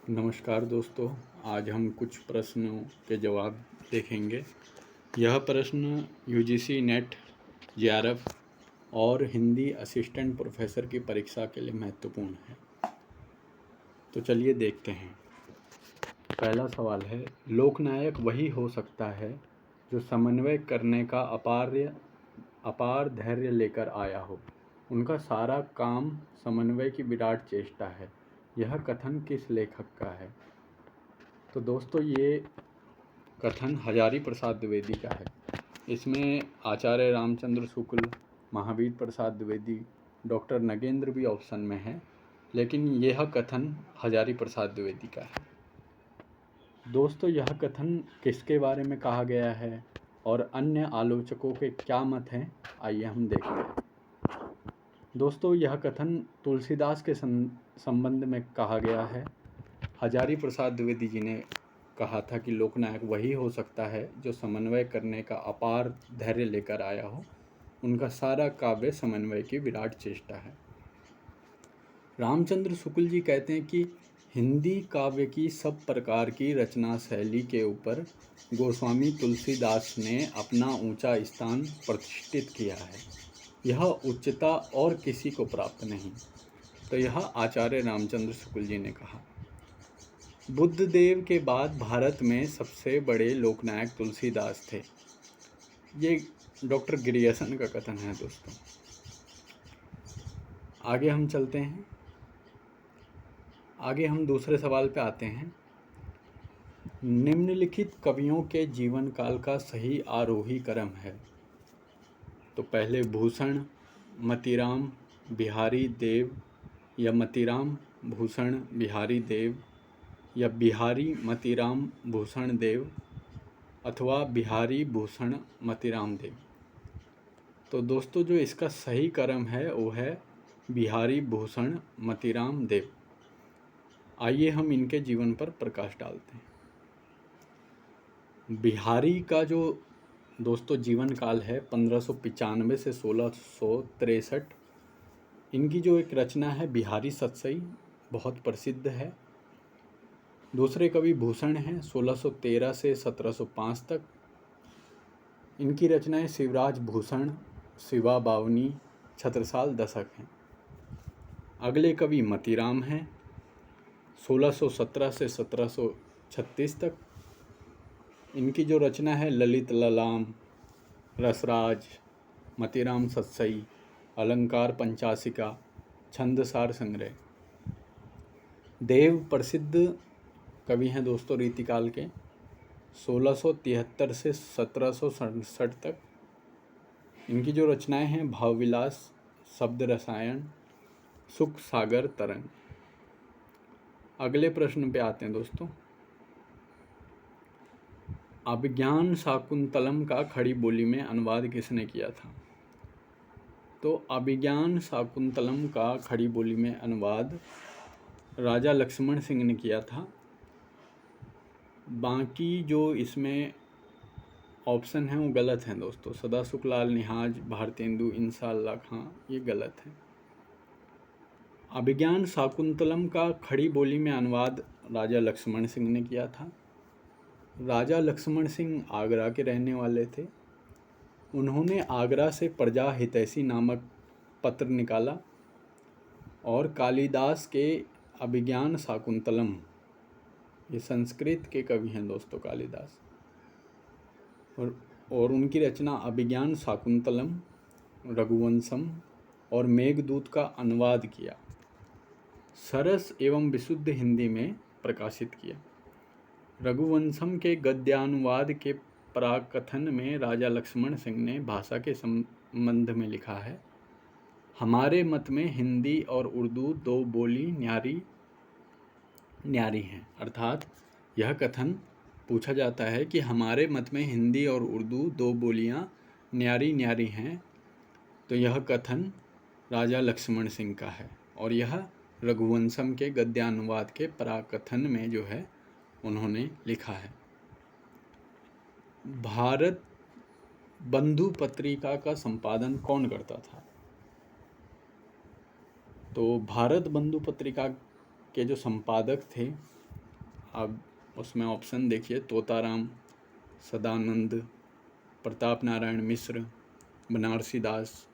नमस्कार दोस्तों, आज हम कुछ प्रश्नों के जवाब देखेंगे। यह प्रश्न यूजीसी नेट, जेआरएफ और हिंदी असिस्टेंट प्रोफेसर की परीक्षा के लिए महत्वपूर्ण है। तो चलिए देखते हैं। पहला सवाल है, लोकनायक वही हो सकता है जो समन्वय करने का अपार धैर्य लेकर आया हो। उनका सारा काम समन्वय की विराट चेष्टा है। यह कथन किस लेखक का है? तो दोस्तों, ये कथन हजारी प्रसाद द्विवेदी का है। इसमें आचार्य रामचंद्र शुक्ल, महावीर प्रसाद द्विवेदी, डॉक्टर नगेंद्र भी ऑप्शन में है, लेकिन यह कथन हजारी प्रसाद द्विवेदी का है। दोस्तों, यह कथन किसके बारे में कहा गया है और अन्य आलोचकों के क्या मत हैं, आइए हम देखते हैं। दोस्तों, यह कथन तुलसीदास के संबंध में कहा गया है। हजारी प्रसाद द्विवेदी जी ने कहा था कि लोकनायक वही हो सकता है जो समन्वय करने का अपार धैर्य लेकर आया हो। उनका सारा काव्य समन्वय की विराट चेष्टा है। रामचंद्र शुक्ल जी कहते हैं कि हिंदी काव्य की सब प्रकार की रचना शैली के ऊपर गोस्वामी तुलसीदास ने अपना ऊंचा स्थान प्रतिष्ठित किया है। यह उच्चता और किसी को प्राप्त नहीं। तो यह आचार्य रामचंद्र शुक्ल जी ने कहा। बुद्ध देव के बाद भारत में सबसे बड़े लोकनायक तुलसीदास थे। ये डॉक्टर गिरियसन का कथन है दोस्तों। आगे हम चलते हैं। आगे हम दूसरे सवाल पे आते हैं। निम्नलिखित कवियों के जीवन काल का सही आरोही क्रम है। तो पहले भूषण, मतीराम, बिहारी देव या मतीराम भूषण बिहारी देव या बिहारी मतीराम भूषण देव अथवा बिहारी भूषण मतीराम देव। तो दोस्तों, जो इसका सही क्रम है वो है बिहारी भूषण मतीराम देव। आइए हम इनके जीवन पर प्रकाश डालते हैं। बिहारी का जो दोस्तों जीवन काल है 1595 से 1663। इनकी जो एक रचना है बिहारी सतसई, बहुत प्रसिद्ध है। दूसरे कवि भूषण हैं 1613 से 1705 तक। इनकी रचनाएं शिवराज भूषण, शिवा बावनी, छत्रसाल दशक हैं। अगले कवि मतीराम हैं 1617 से 1736 तक। इनकी जो रचना है ललित ललाम, रसराज, मतीराम सतसई, अलंकार पंचासिका, छंदसार संग्रह। देव प्रसिद्ध कवि हैं दोस्तों रीतिकाल के 1673 से 1767 तक। इनकी जो रचनाएं हैं भावविलास, शब्द रसायन, सुख सागर तरंग। अगले प्रश्न पे आते हैं दोस्तों। अभिज्ञान शाकुंतलम का खड़ी बोली में अनुवाद किसने किया था? तो अभिज्ञान शाकुंतलम का खड़ी बोली में अनुवाद राजा लक्ष्मण सिंह ने किया था। बाकी जो इसमें ऑप्शन हैं वो गलत हैं दोस्तों। सदा सुखलाल निहाज, भारतेंदु, इंसाल्लाह खां, ये गलत है। अभिज्ञान शाकुंतलम का खड़ी बोली में अनुवाद राजा लक्ष्मण सिंह ने किया था। राजा लक्ष्मण सिंह आगरा के रहने वाले थे। उन्होंने आगरा से प्रजा हितैषी नामक पत्र निकाला और कालिदास के अभिज्ञान शाकुंतलम, ये संस्कृत के कवि हैं दोस्तों कालिदास, और उनकी रचना अभिज्ञान शाकुंतलम, रघुवंशम और मेघदूत का अनुवाद किया। सरस एवं विशुद्ध हिंदी में प्रकाशित किया। रघुवंशम के गद्यानुवाद के प्राकथन में राजा लक्ष्मण सिंह ने भाषा के संबंध में लिखा है, हमारे मत में हिंदी और उर्दू दो बोली न्यारी न्यारी हैं। अर्थात यह कथन पूछा जाता है कि हमारे मत में हिंदी और उर्दू दो बोलियां न्यारी न्यारी हैं। तो यह कथन राजा लक्ष्मण सिंह का है और यह रघुवंशम के गद्यानुवाद के प्राकथन में जो है उन्होंने लिखा है। भारत बंधु पत्रिका का संपादन कौन करता था? तो भारत बंधु पत्रिका के जो संपादक थे अब उसमें ऑप्शन देखिए, तोताराम, सदानंद, प्रताप नारायण मिश्र, बनारसी दास।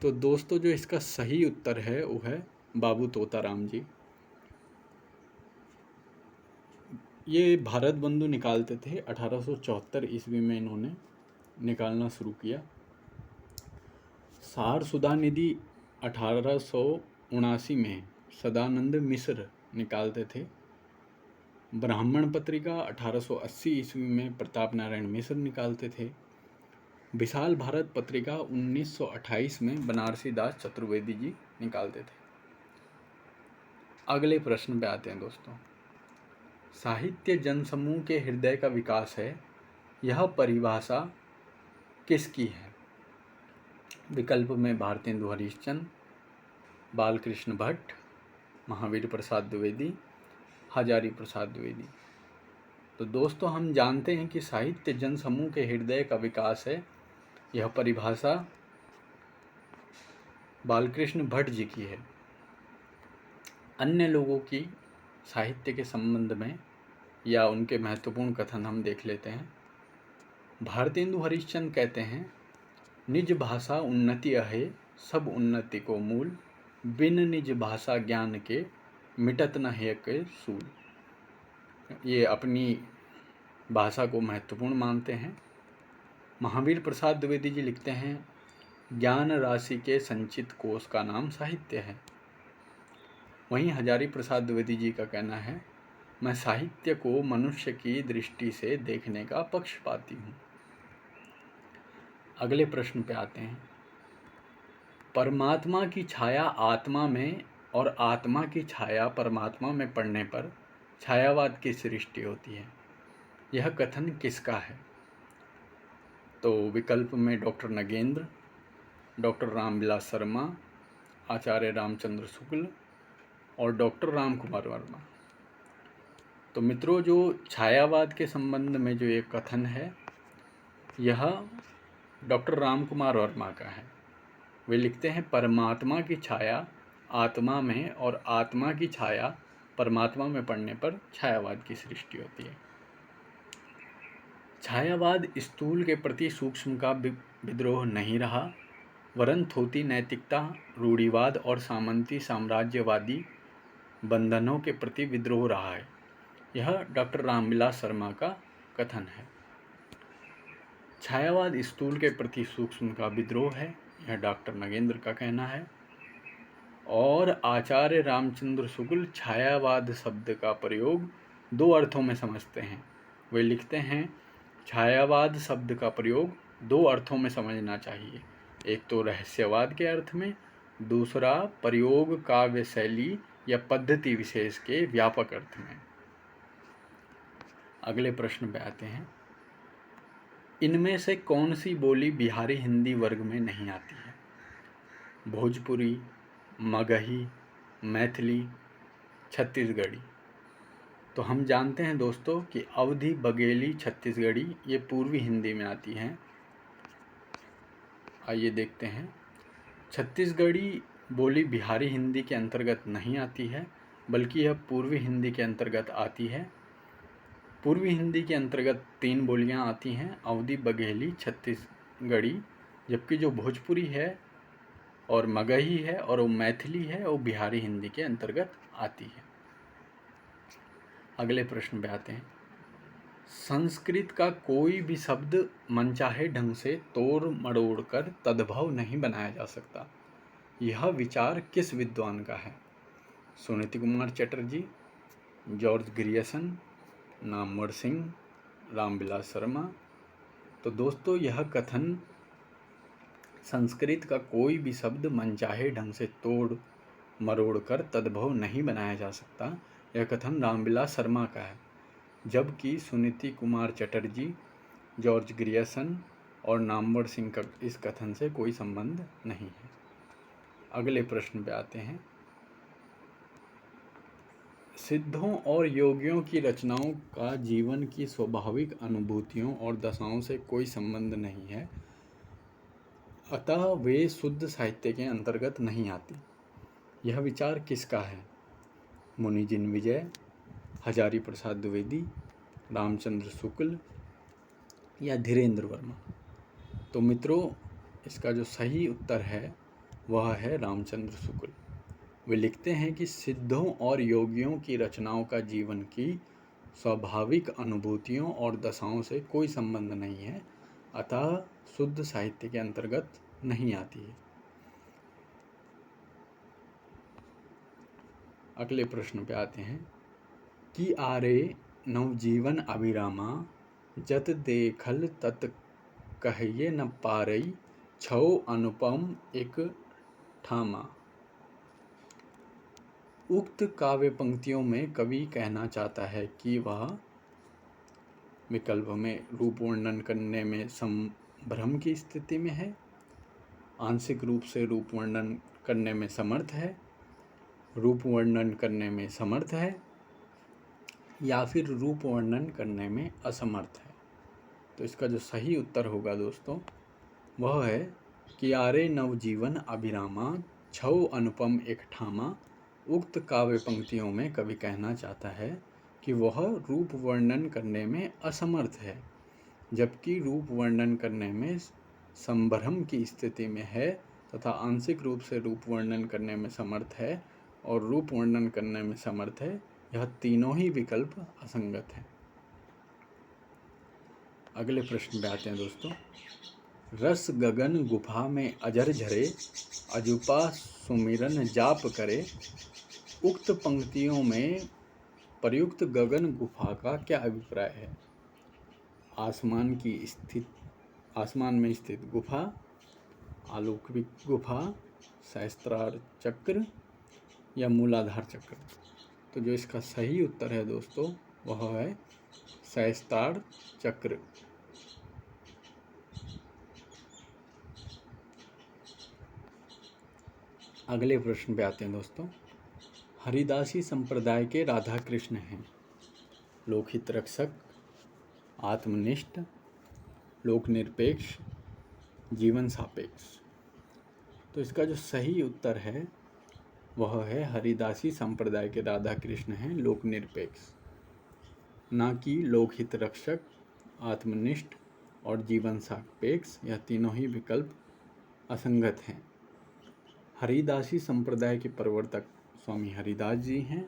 तो दोस्तों जो इसका सही उत्तर है वो है बाबू तोताराम जी। ये भारत बंधु निकालते थे 1874 ईस्वी में, इन्होंने निकालना शुरू किया। सार सुधा निधि 1879 में सदानंद मिश्र निकालते थे। ब्राह्मण पत्रिका 1880 ईस्वी में प्रताप नारायण मिश्र निकालते थे। विशाल भारत पत्रिका 1928 में बनारसी दास चतुर्वेदी जी निकालते थे। अगले प्रश्न पे आते हैं दोस्तों। साहित्य जनसमूह के हृदय का विकास है, यह परिभाषा किसकी है? विकल्प में भारतेंदु हरिश्चंद्र, बालकृष्ण भट्ट, महावीर प्रसाद द्विवेदी, हजारी प्रसाद द्विवेदी। तो दोस्तों हम जानते हैं कि साहित्य जनसमूह के हृदय का विकास है, यह परिभाषा बालकृष्ण भट्ट जी की है। अन्य लोगों की साहित्य के संबंध में या उनके महत्वपूर्ण कथन हम देख लेते हैं। भारतेंदु हरिश्चंद्र कहते हैं, निज भाषा उन्नति अहे, सब उन्नति को मूल, बिन निज भाषा ज्ञान के, मिटत न है के सूल। ये अपनी भाषा को महत्वपूर्ण मानते हैं। महावीर प्रसाद द्विवेदी जी लिखते हैं, ज्ञान राशि के संचित कोश का नाम साहित्य है। वहीं हजारी प्रसाद द्विवेदी जी का कहना है, मैं साहित्य को मनुष्य की दृष्टि से देखने का पक्षपाती हूँ। अगले प्रश्न पे आते हैं। परमात्मा की छाया आत्मा में और आत्मा की छाया परमात्मा में पड़ने पर छायावाद की सृष्टि होती है, यह कथन किसका है? तो विकल्प में डॉक्टर नगेंद्र, डॉक्टर रामविलास शर्मा, आचार्य रामचंद्र शुक्ल और डॉक्टर राम कुमार वर्मा। तो मित्रों जो छायावाद के संबंध में जो एक कथन है, यह डॉक्टर राम कुमार वर्मा का है। वे लिखते हैं, परमात्मा की छाया आत्मा में और आत्मा की छाया परमात्मा में पड़ने पर छायावाद की सृष्टि होती है। छायावाद स्थूल के प्रति सूक्ष्म का विद्रोह नहीं रहा, वरन थोती नैतिकता, रूढ़िवाद और सामंती साम्राज्यवादी बंधनों के प्रति विद्रोह रहा है। यह डॉक्टर रामविलास शर्मा का कथन है। छायावाद स्थूल के प्रति सूक्ष्म का विद्रोह है, यह डॉक्टर नगेंद्र का कहना है। और आचार्य रामचंद्र शुक्ल छायावाद शब्द का प्रयोग दो अर्थों में समझते हैं। वे लिखते हैं, छायावाद शब्द का प्रयोग दो अर्थों में समझना चाहिए, एक तो रहस्यवाद के अर्थ में, दूसरा प्रयोग काव्य शैली या पद्धति विशेष के व्यापक अर्थ में। अगले प्रश्न पे आते हैं। इनमें से कौन सी बोली बिहारी हिंदी वर्ग में नहीं आती है? भोजपुरी, मगही, मैथिली, छत्तीसगढ़ी। तो हम जानते हैं दोस्तों कि अवधी, बघेली, छत्तीसगढ़ी ये पूर्वी हिंदी में आती हैं। आइए देखते हैं। छत्तीसगढ़ी बोली बिहारी हिंदी के अंतर्गत नहीं आती है, बल्कि यह पूर्वी हिंदी के अंतर्गत आती है। पूर्वी हिंदी के अंतर्गत 3 बोलियां आती हैं, अवधी, बघेली, छत्तीसगढ़ी, जबकि जो भोजपुरी है और मगही है और वो मैथिली है, वो बिहारी हिंदी के अंतर्गत आती है। अगले प्रश्न पे आते हैं। संस्कृत का कोई भी शब्द मनचाहे ढंग से तोड़ मड़ोड़ कर तद्भव नहीं बनाया जा सकता, यह विचार किस विद्वान का है? Suniti Kumar Chatterjee, George Grierson, Namvar Singh, Ramvilas Sharma. तो दोस्तों यह कथन, संस्कृत का कोई भी शब्द मनचाहे ढंग से तोड़ मरोड़ कर तद्भव नहीं बनाया जा सकता, यह कथन रामविलास शर्मा का है, जबकि सुनीति कुमार चटर्जी, जॉर्ज ग्रियर्सन और नामवर सिंह का इस कथन से कोई संबंध नहीं है। अगले प्रश्न पे आते हैं। सिद्धों और योगियों की रचनाओं का जीवन की स्वाभाविक अनुभूतियों और दशाओं से कोई संबंध नहीं है, अतः वे शुद्ध साहित्य के अंतर्गत नहीं आती, यह विचार किसका है? मुनि जिनविजय, हजारी प्रसाद द्विवेदी, रामचंद्र शुक्ल या धीरेन्द्र वर्मा। तो मित्रों, इसका जो सही उत्तर है वह है रामचंद्र शुक्ल। वे लिखते हैं कि सिद्धों और योगियों की रचनाओं का जीवन की स्वाभाविक अनुभूतियों और दशाओं से कोई संबंध नहीं है, अतः शुद्ध साहित्य के अंतर्गत नहीं आती है। अगले प्रश्न पे आते हैं कि आरे नवजीवन अभिरामा, जत देखल तत कहिए न पारई, छौ अनुपम एक ठामा। उक्त काव्य पंक्तियों में कवि कहना चाहता है कि वह विकल्प में रूप वर्णन करने में संभ्रम की स्थिति में है, आंशिक रूप से रूप वर्णन करने में समर्थ है, रूप वर्णन करने में समर्थ है या फिर रूप वर्णन करने में असमर्थ है। तो इसका जो सही उत्तर होगा दोस्तों वह है कि आरे नवजीवन अभिरामा, छौ अनुपम एक ठामा। उक्त काव्य पंक्तियों में कवि कहना चाहता है कि वह रूप वर्णन करने में असमर्थ है, जबकि रूप वर्णन करने में संभ्रम की स्थिति में है तथा आंशिक रूप से रूप वर्णन करने में समर्थ है और रूप वर्णन करने में समर्थ है। यह तीनों ही विकल्प असंगत हैं। अगले प्रश्न पे आते हैं दोस्तों। रस गगन गुफा में अजर झरे, अजूपा सुमिरन जाप करे। उक्त पंक्तियों में प्रयुक्त गगन गुफा का क्या अभिप्राय है? आसमान में स्थित गुफा, अलौकिक गुफा, सहस्त्रार चक्र या मूलाधार चक्र। तो जो इसका सही उत्तर है दोस्तों वह है सहस्त्रार चक्र। अगले प्रश्न पे आते हैं दोस्तों। हरिदासी संप्रदाय के राधा कृष्ण हैं लोकहित रक्षक, आत्मनिष्ठ, लोकनिरपेक्ष, जीवन सापेक्ष। तो इसका जो सही उत्तर है वह है हरिदासी संप्रदाय के राधा कृष्ण हैं लोकनिरपेक्ष, ना कि लोकहित रक्षक, आत्मनिष्ठ और जीवन सापेक्ष। यह तीनों ही विकल्प असंगत हैं। हरिदासी संप्रदाय के प्रवर्तक स्वामी हरिदास जी हैं।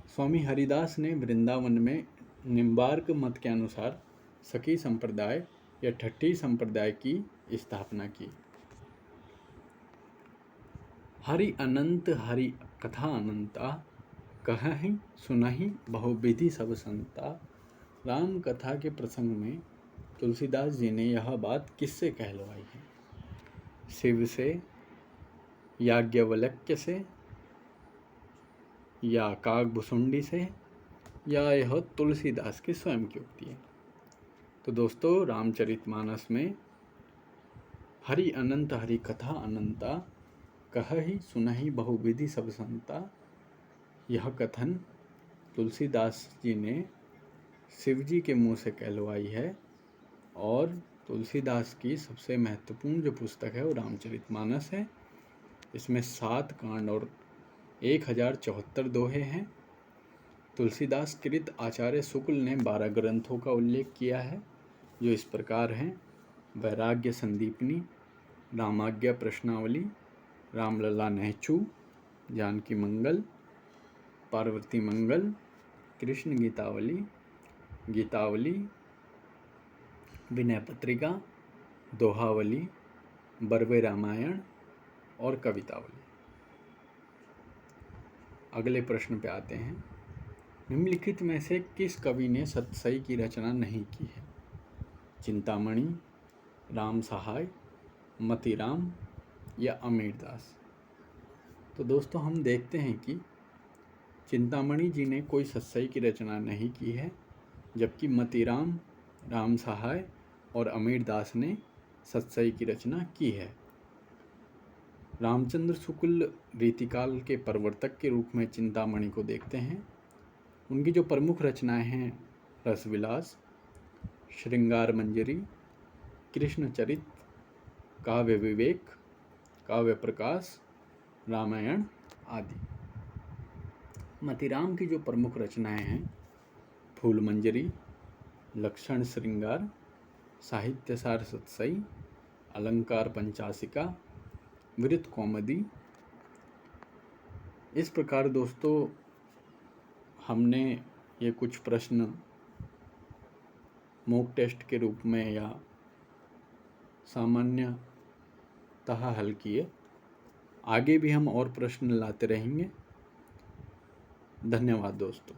स्वामी हरिदास ने वृंदावन में निम्बार्क मत के अनुसार सखी संप्रदाय या ठट्ठी संप्रदाय की स्थापना की। हरि अनंत हरि कथा अनंता, कहहि सुनहि बहुविधि सब संता। राम कथा के प्रसंग में तुलसीदास जी ने यह बात किससे कहलवाई है? शिव से, याज्ञवल्क्य से या काकभुसुंडी से, या यह तुलसीदास की स्वयं की उक्ति है? तो दोस्तों रामचरितमानस में हरि अनंत हरि कथा अनंता, कहहि सुनहि बहुविधि सब संता, यह कथन तुलसीदास जी ने शिव जी के मुँह से कहलवाई है। और तुलसीदास की सबसे महत्वपूर्ण जो पुस्तक है वो रामचरितमानस है। इसमें 7 कांड और 1074 दोहे हैं। तुलसीदास कृत आचार्य शुक्ल ने 12 ग्रंथों का उल्लेख किया है जो इस प्रकार हैं: वैराग्य संदीपनी, रामाज्ञा प्रश्नावली, रामलला नहचू, जानकी मंगल, पार्वती मंगल, कृष्ण गीतावली, गीतावली, विनय पत्रिका, दोहावली, बरवे रामायण और कवितावली। अगले प्रश्न पे आते हैं। निम्नलिखित में से किस कवि ने सतसई की रचना नहीं की है? चिंतामणि, राम सहाय, मतीराम या अमीरदास। तो दोस्तों हम देखते हैं कि चिंतामणि जी ने कोई सतसई की रचना नहीं की है, जबकि मतीराम, राम सहाय और अमीरदास ने सतसई की रचना की है। रामचंद्र शुक्ल रीतिकाल के प्रवर्तक के रूप में चिंतामणि को देखते हैं। उनकी जो प्रमुख रचनाएं हैं रसविलास, श्रृंगार मंजरी, कृष्णचरित, काव्य विवेक, काव्य प्रकाश, रामायण आदि। मतीराम की जो प्रमुख रचनाएं हैं, फूल मंजरी, लक्षण श्रृंगार, साहित्यसार सतसई, अलंकार पंचासिका, वृत्त कौमुदी। इस प्रकार दोस्तों हमने ये कुछ प्रश्न मॉक टेस्ट के रूप में या सामान्यतः हल किए। आगे भी हम और प्रश्न लाते रहेंगे। धन्यवाद दोस्तों।